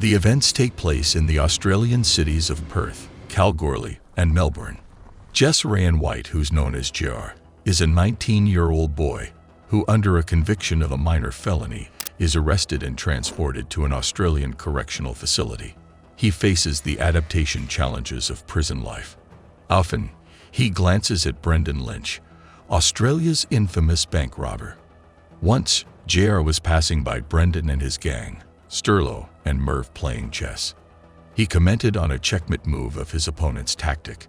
The events take place in the Australian cities of Perth, Kalgoorlie, and Melbourne. Jess Ryan White, who's known as JR, is a 19-year-old boy who, under a conviction of a minor felony, is arrested and transported to an Australian correctional facility. He faces the adaptation challenges of prison life. Often, he glances at Brendan Lynch, Australia's infamous bank robber. Once, JR was passing by Brendan and his gang, Sterlo and Merv, playing chess. He commented on a checkmate move of his opponent's tactic.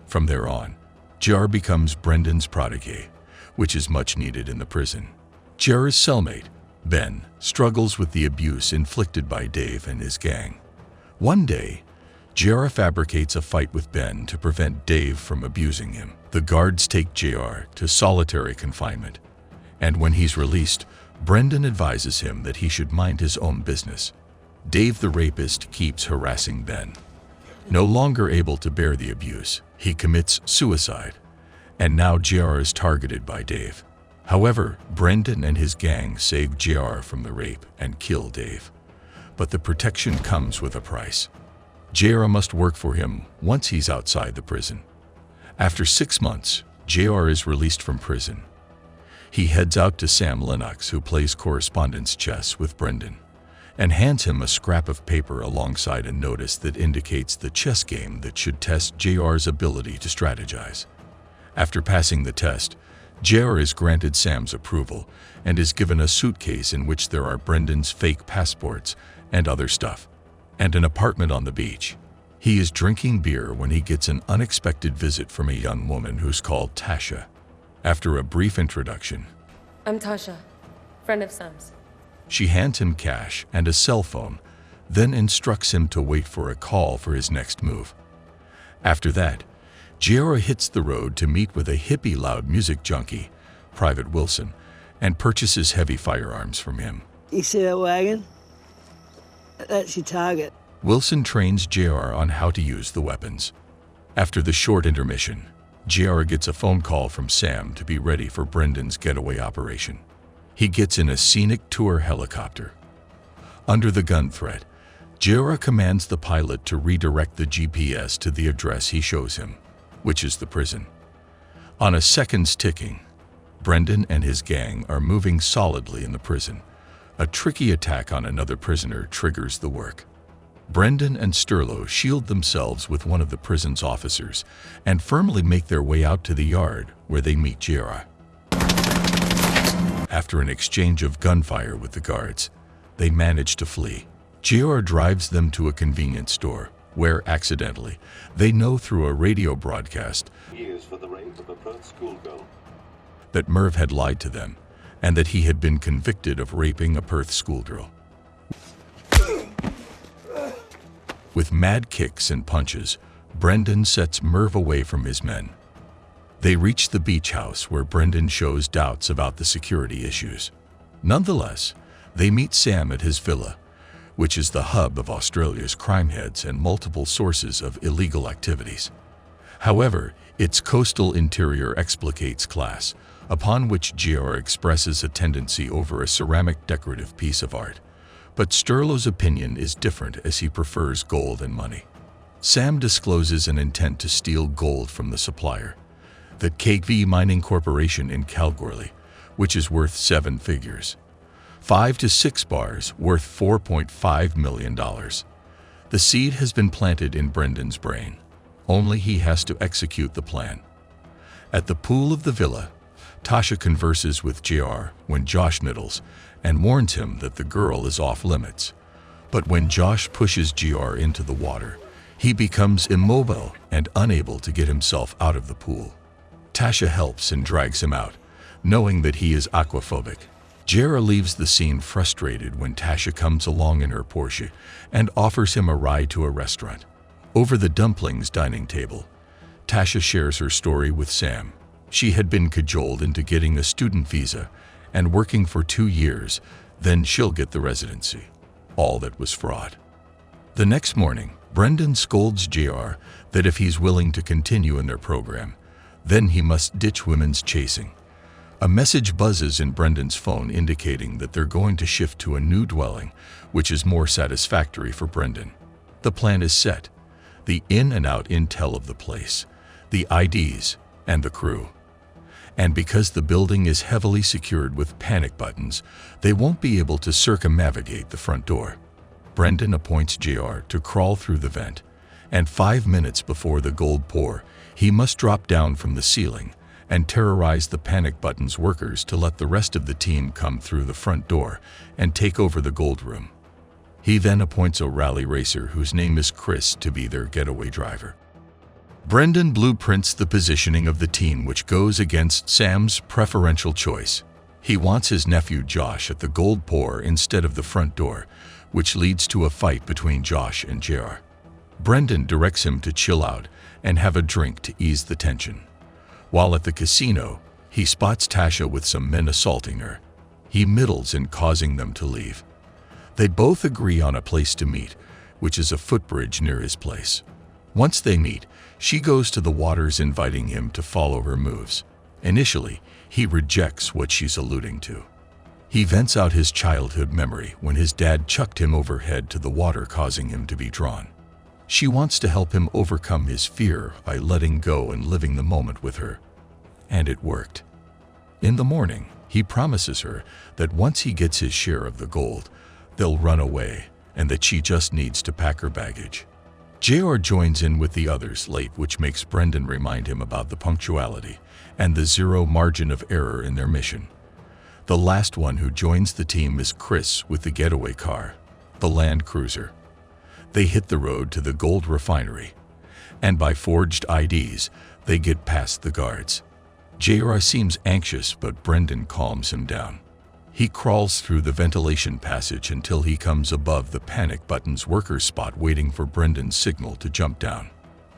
From there on, JR becomes Brendan's protege, which is much needed in the prison. JR's cellmate, Ben, struggles with the abuse inflicted by Dave and his gang. One day, JR fabricates a fight with Ben to prevent Dave from abusing him. The guards take JR to solitary confinement, and when he's released, Brendan advises him that he should mind his own business. Dave the rapist keeps harassing Ben. No longer able to bear the abuse, he commits suicide, and now JR is targeted by Dave. However, Brendan and his gang save JR from the rape and kill Dave. But the protection comes with a price. JR must work for him once he's outside the prison. After 6 months, JR is released from prison. He heads out to Sam Lennox, who plays correspondence chess with Brendan, and hands him a scrap of paper alongside a notice that indicates the chess game that should test JR's ability to strategize. After passing the test, JR is granted Sam's approval and is given a suitcase in which there are Brendan's fake passports and other stuff, and an apartment on the beach. He is drinking beer when he gets an unexpected visit from a young woman who's called Tasha. After a brief introduction, I'm Tasha, friend of Sam's. She hands him cash and a cell phone, then instructs him to wait for a call for his next move. After that, JR hits the road to meet with a hippie loud music junkie, Private Wilson, and purchases heavy firearms from him. You see that wagon? That's your target. Wilson trains JR on how to use the weapons. After the short intermission, JR gets a phone call from Sam to be ready for Brendan's getaway operation. He gets in a scenic tour helicopter. Under the gun threat, JR commands the pilot to redirect the GPS to the address he shows him, which is the prison. On a second's ticking, Brendan and his gang are moving solidly in the prison. A tricky attack on another prisoner triggers the work. Brendan and Sterlo shield themselves with one of the prison's officers and firmly make their way out to the yard where they meet JR. After an exchange of gunfire with the guards, they manage to flee. JR drives them to a convenience store where, accidentally, they know through a radio broadcast years for the rape of a Perth schoolgirl that Merv had lied to them and that he had been convicted of raping a Perth schoolgirl. With mad kicks and punches, Brendan sets Merv away from his men. They reach the beach house where Brendan shows doubts about the security issues. Nonetheless, they meet Sam at his villa, which is the hub of Australia's crime heads and multiple sources of illegal activities. However, its coastal interior explicates class, upon which JR expresses a tendency over a ceramic decorative piece of art. But Sterlo's opinion is different, as he prefers gold and money. Sam discloses an intent to steal gold from the supplier, the KV Mining Corporation in Kalgoorlie, which is worth 7 figures. 5 to 6 bars worth $4.5 million. The seed has been planted in Brendan's brain. Only he has to execute the plan. At the pool of the villa, Tasha converses with JR when Josh niddles and warns him that the girl is off limits. But when Josh pushes JR into the water, he becomes immobile and unable to get himself out of the pool. Tasha helps and drags him out, knowing that he is aquaphobic. JR leaves the scene frustrated when Tasha comes along in her Porsche and offers him a ride to a restaurant. Over the dumplings dining table, Tasha shares her story with Sam. She had been cajoled into getting a student visa and working for 2 years, then she'll get the residency. All that was fraud. The next morning, Brendan scolds JR that if he's willing to continue in their program, then he must ditch women's chasing. A message buzzes in Brendan's phone indicating that they're going to shift to a new dwelling, which is more satisfactory for Brendan. The plan is set. The in and out intel of the place, the IDs, and the crew. And because the building is heavily secured with panic buttons, they won't be able to circumnavigate the front door. Brendan appoints JR to crawl through the vent, and 5 minutes before the gold pour, he must drop down from the ceiling and terrorize the panic buttons workers to let the rest of the team come through the front door and take over the gold room. He then appoints a rally racer whose name is Chris to be their getaway driver. Brendan blueprints the positioning of the team, which goes against Sam's preferential choice. He wants his nephew Josh at the gold pour instead of the front door, which leads to a fight between Josh and JR. Brendan directs him to chill out and have a drink to ease the tension. While at the casino, he spots Tasha with some men assaulting her. He middles in causing them to leave. They both agree on a place to meet, which is a footbridge near his place. Once they meet, she goes to the waters inviting him to follow her moves. Initially, he rejects what she's alluding to. He vents out his childhood memory when his dad chucked him overhead to the water, causing him to be drawn. She wants to help him overcome his fear by letting go and living the moment with her. And it worked. In the morning, he promises her that once he gets his share of the gold, they'll run away and that she just needs to pack her baggage. JR joins in with the others late, which makes Brendan remind him about the punctuality and the zero margin of error in their mission. The last one who joins the team is Chris with the getaway car, the Land Cruiser. They hit the road to the gold refinery, and by forged IDs, they get past the guards. JR seems anxious, but Brendan calms him down. He crawls through the ventilation passage until he comes above the panic buttons worker spot, waiting for Brendan's signal to jump down.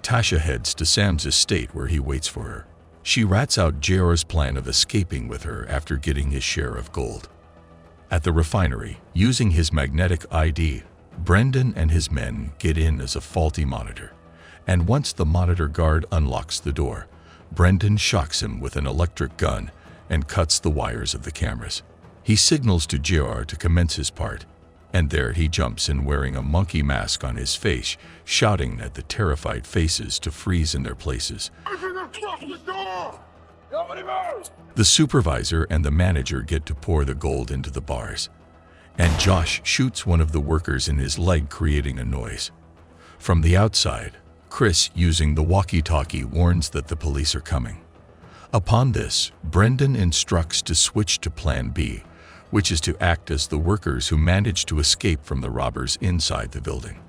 Tasha heads to Sam's estate where he waits for her. She rats out JR's plan of escaping with her after getting his share of gold. At the refinery, using his magnetic ID, Brendan and his men get in as a faulty monitor, and once the monitor guard unlocks the door, Brendan shocks him with an electric gun and cuts the wires of the cameras. He signals to JR to commence his part, and there he jumps in wearing a monkey mask on his face, shouting at the terrified faces to freeze in their places. The supervisor and the manager get to pour the gold into the bars, and Josh shoots one of the workers in his leg, creating a noise. From the outside, Chris, using the walkie-talkie, warns that the police are coming. Upon this, Brendan instructs to switch to Plan B, which is to act as the workers who managed to escape from the robbers inside the building.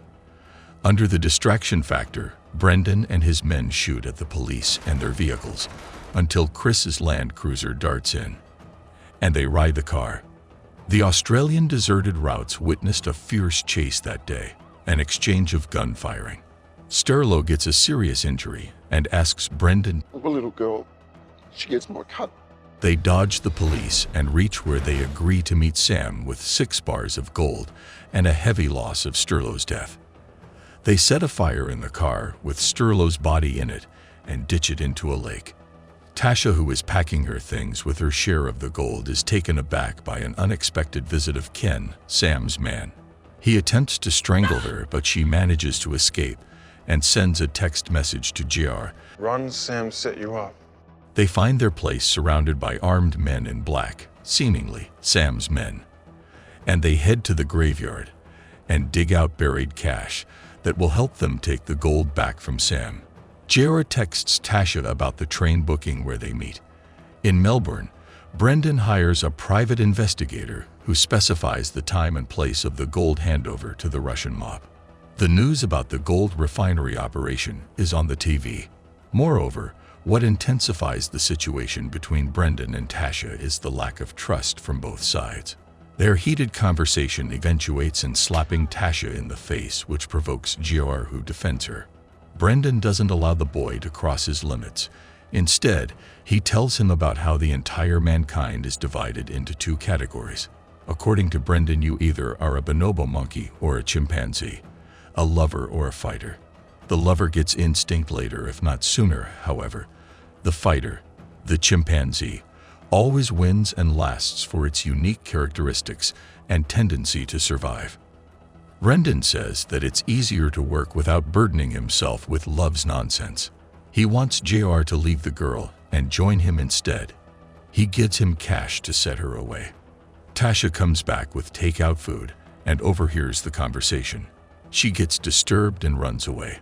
Under the distraction factor, Brendan and his men shoot at the police and their vehicles until Chris's Land Cruiser darts in, and they ride the car. The Australian deserted routes witnessed a fierce chase that day, an exchange of gun firing. Sterlo gets a serious injury and asks Brendan. The little girl, she gets my cut. They dodge the police and reach where they agree to meet Sam with 6 bars of gold and a heavy loss of Sterlo's death. They set a fire in the car with Sterlo's body in it and ditch it into a lake. Tasha, who is packing her things with her share of the gold, is taken aback by an unexpected visit of Ken, Sam's man. He attempts to strangle her, but she manages to escape and sends a text message to JR. Run, Sam set you up. They find their place surrounded by armed men in black, seemingly Sam's men, and they head to the graveyard and dig out buried cash that will help them take the gold back from Sam. JR texts Tasha about the train booking where they meet. In Melbourne, Brendan hires a private investigator who specifies the time and place of the gold handover to the Russian mob. The news about the gold refinery operation is on the TV. Moreover, what intensifies the situation between Brendan and Tasha is the lack of trust from both sides. Their heated conversation eventuates in slapping Tasha in the face, which provokes JR, who defends her. Brendan doesn't allow the boy to cross his limits. Instead, he tells him about how the entire mankind is divided into 2 categories. According to Brendan, you either are a bonobo monkey or a chimpanzee, a lover or a fighter. The lover gets instinct later, if not sooner, however. The fighter, the chimpanzee, always wins and lasts for its unique characteristics and tendency to survive. Brendan says that it's easier to work without burdening himself with love's nonsense. He wants JR to leave the girl and join him instead. He gives him cash to set her away. Tasha comes back with takeout food and overhears the conversation. She gets disturbed and runs away.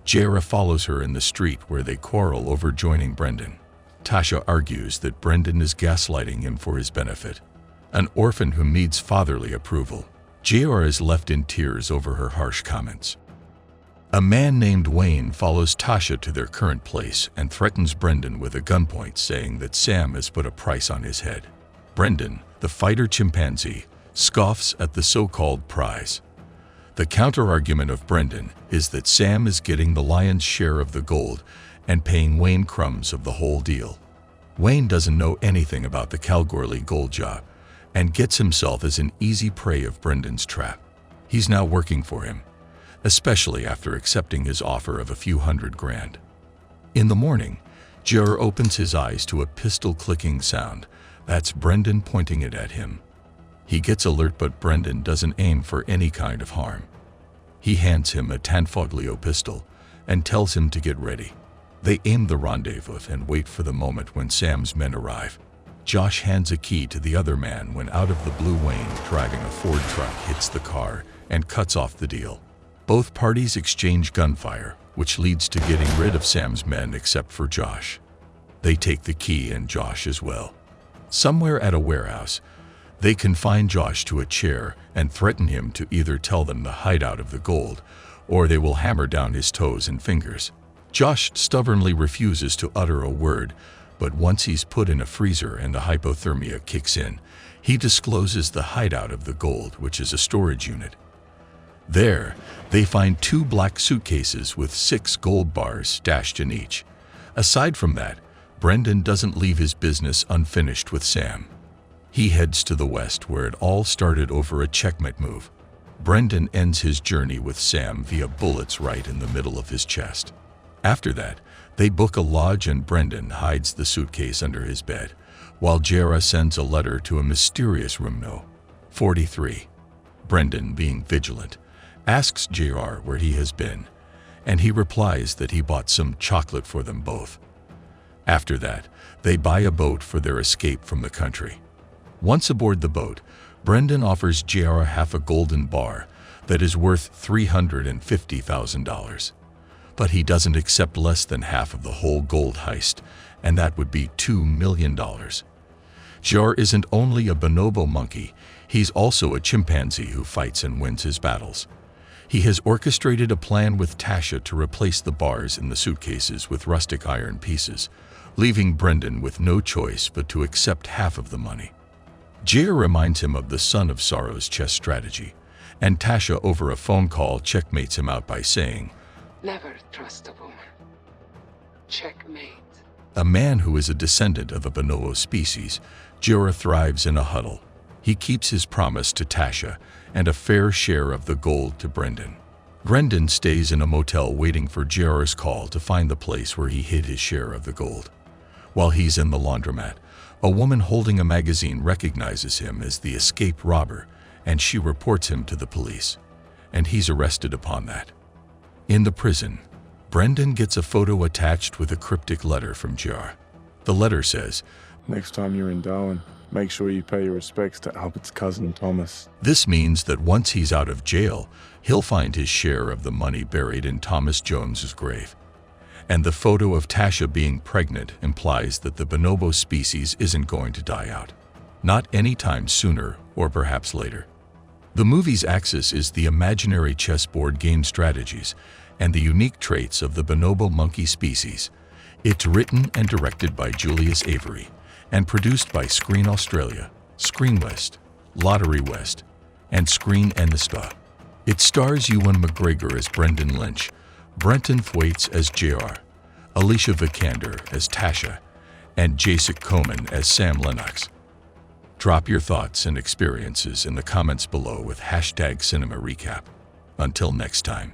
JR follows her in the street where they quarrel over joining Brendan. Tasha argues that Brendan is gaslighting him for his benefit, an orphan who needs fatherly approval. JR is left in tears over her harsh comments. A man named Wayne follows Tasha to their current place and threatens Brendan with a gunpoint, saying that Sam has put a price on his head. Brendan, the fighter chimpanzee, scoffs at the so-called prize. The counter-argument of Brendan is that Sam is getting the lion's share of the gold and paying Wayne crumbs of the whole deal. Wayne doesn't know anything about the Kalgoorlie gold job and gets himself as an easy prey of Brendan's trap. He's now working for him, especially after accepting his offer of a few $100,000. In the morning, JR opens his eyes to a pistol-clicking sound. That's Brendan pointing it at him. He gets alert, but Brendan doesn't aim for any kind of harm. He hands him a Tanfoglio pistol and tells him to get ready. They aim the rendezvous and wait for the moment when Sam's men arrive. Josh hands a key to the other man when out of the blue Wayne, driving a Ford truck, hits the car and cuts off the deal. Both parties exchange gunfire, which leads to getting rid of Sam's men except for Josh. They take the key and Josh as well. Somewhere at a warehouse, they confine Josh to a chair and threaten him to either tell them the hideout of the gold or they will hammer down his toes and fingers. Josh stubbornly refuses to utter a word, but once he's put in a freezer and the hypothermia kicks in, he discloses the hideout of the gold, which is a storage unit. There, they find 2 black suitcases with 6 gold bars stashed in each. Aside from that, Brendan doesn't leave his business unfinished with Sam. He heads to the west where it all started over a checkmate move. Brendan ends his journey with Sam via bullets right in the middle of his chest. After that, they book a lodge and Brendan hides the suitcase under his bed, while JR sends a letter to a mysterious room no. 43. Brendan, being vigilant, asks JR where he has been, and he replies that he bought some chocolate for them both. After that, they buy a boat for their escape from the country. Once aboard the boat, Brendan offers JR half a golden bar that is worth $350,000. But he doesn't accept less than half of the whole gold heist, and that would be $2 million. JR isn't only a bonobo monkey, he's also a chimpanzee who fights and wins his battles. He has orchestrated a plan with Tasha to replace the bars in the suitcases with rustic iron pieces, leaving Brendan with no choice but to accept half of the money. JR reminds him of the Son of Sorrow's chess strategy, and Tasha over a phone call checkmates him out by saying, "Never trust a woman. Checkmate." A man who is a descendant of a bonobo species, JR thrives in a huddle. He keeps his promise to Tasha and a fair share of the gold to Brendan. Brendan stays in a motel waiting for JR's call to find the place where he hid his share of the gold. While he's in the laundromat, a woman holding a magazine recognizes him as the escaped robber, and she reports him to the police, and he's arrested upon that. In the prison, Brendan gets a photo attached with a cryptic letter from JR. The letter says, "Next time you're in Darwin, make sure you pay your respects to Albert's cousin Thomas." This means that once he's out of jail, he'll find his share of the money buried in Thomas Jones's grave. And the photo of Tasha being pregnant implies that the bonobo species isn't going to die out. Not anytime sooner or perhaps later. The movie's axis is the imaginary chessboard game strategies and the unique traits of the bonobo monkey species. It's written and directed by Julius Avery and produced by Screen Australia, Screen West, Lottery West, and Screen Ennispa. It stars Ewan McGregor as Brendan Lynch, Brenton Thwaites as JR, Alicia Vikander as Tasha, and Jacek Koman as Sam Lennox. Drop your thoughts and experiences in the comments below with #CinemaRecap. Until next time.